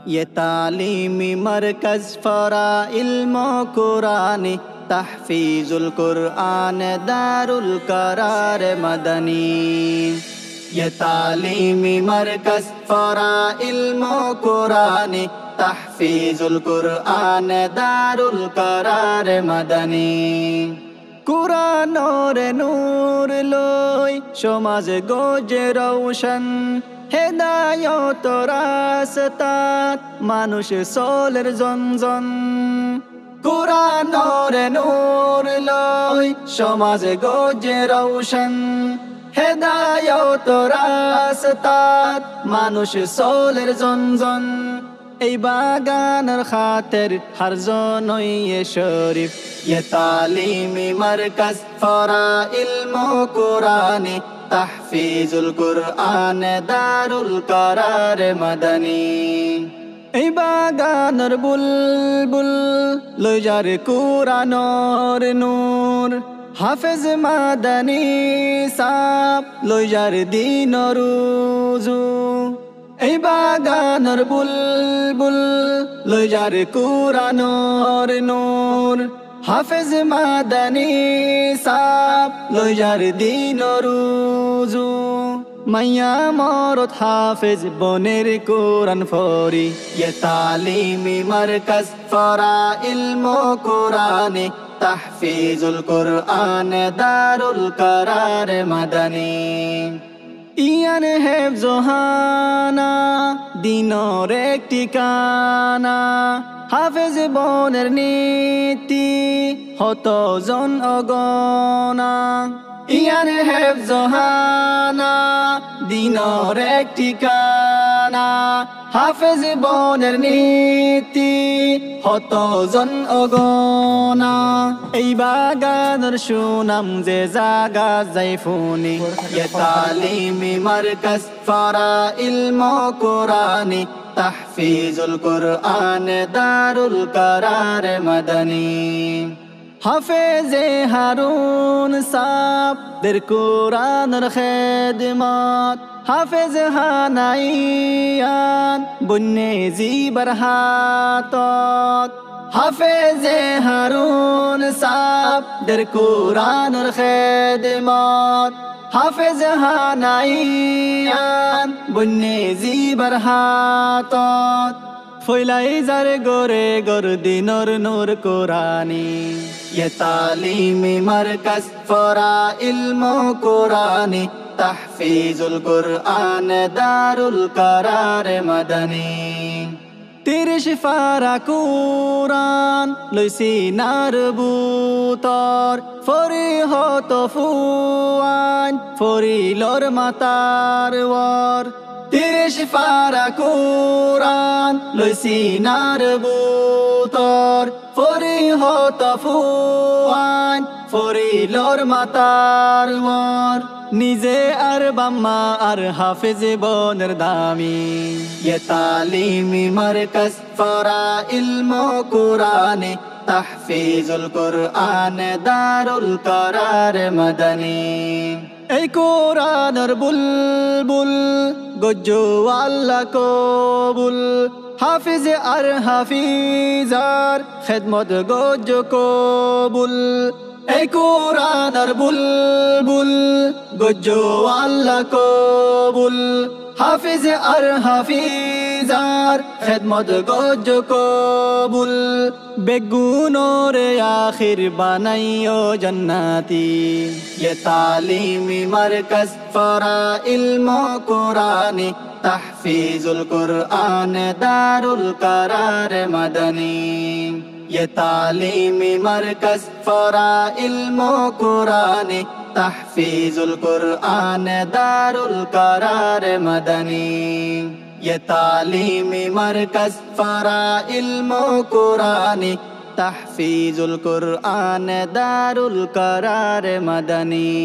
ये तालीमी मरकज़ फ़राइल कुरानी तहफ़ीज़ुल कुरआन दारुल करार मदनी। ये तालीमी मरकज़ फ़राइल कुरानी तहफ़ीज़ुल कुरआन दारुल करार मदनी। कुरानोर नूर लई समाज गोजे रौशन হেদায়ত রাস্তাত মানুষ চলের জনজন। কুরআনের নূর লই সমাজ গজে রৌশন হেদায়ত রাস্তাত মানুষ চলের জনজন। এই বাগানের খাতের হর জনই শরীফ ये तालीमी मरकज़ फ़राइल कुरानी तहफ़ीज़ुल कुरआन दारुल करार मदनी। এই বাগানের বুলবুল লই যার কুরআনের নূর হাফেজ মাদানী সাপ লই যার দ্বীনের উজু। এই বাগানের বুলবুল লই যার কুরআনের নূর হাফেজ মাদানী সাপ লই যার দ্বীনের উজু। মাইয়া মরদ হাফেজ বনের কুরআন ফরি ये तालीमी मरकज़ फ़राइल कुरानी तहफ़ीज़ुल कुरआन दारुल करार मदनी। ইয়ান হেফজোহানা দিনর এক ঠিকানা হাফেজ বনের নীতি হত জন অগণা। ইয়ান হেফজোহানা দিনর এক ঠিকানা হাফেজ বনের নীতি হত জন অগণা। এই বাগানের সুনাম যে জাগা যাই ফুনি ये तालीमी मरकज़ फ़राइल कुरानी तहफ़ीज़ुल कुरआन दारुल करार मदनी। হাফেজে হারুন সাপ দের কুরআনের খেদমত হাফেজ হানাইয়ান বন্যে জিবার হাতত। হাফেজে হারুন সাপ দের কুরআনের খেদমত হাফেজ হানাইয়ান বন্যে জিবার হাতত। ফইলাই যার গোরে গোর দিনর নূর কুরানি ये तालीमी मरकज़ फ़राइल कुरानी तहफ़ीज़ुल कुरआन दारुल करार मदनी। 30 পারা কুরআন লইছি নার বুতর ফরি হত ফুয়ান ফরিলর মাতার ওয়ার। 30 পারা কুরআন লইছি নার বুতর ফরি হত ফুয়ান ফরিলর মাতার ওয়ার। নিজে আর বাম্মা আর হাফেজ বনের দামি ये तालीमी मरकज़ फ़राइल कुरानी तहफ़ीज़ुल कुरआन दारुल करार मदनी। এই কুরআনের বুলবুল গজ্জো আল্লাহ কবুল হাফিজ আর হাফিজার খেদমত গজ্জো কবুল। এই কুরআনের বুলবুল গজ্জো আল্লাহ কবুল হাফিজ আর হাফিজার খেদমত গজ্জো কবুল। বেগুনোরে আখির বানাইও জান্নাতি ये तालीमी मरकज़ फ़राइल कुरानी तहफ़ीज़ुल कुरआन दारुल करार मदनी। ये तालीमी मरकज़ फ़राइल कुरानी तहफ़ीज़ुल कुरआन दारुल करार मदनी। ये तालीमी मरकज़ फ़राइल कुरानी तहफ़ीज़ुल कुरआन दारुल करार मदनी।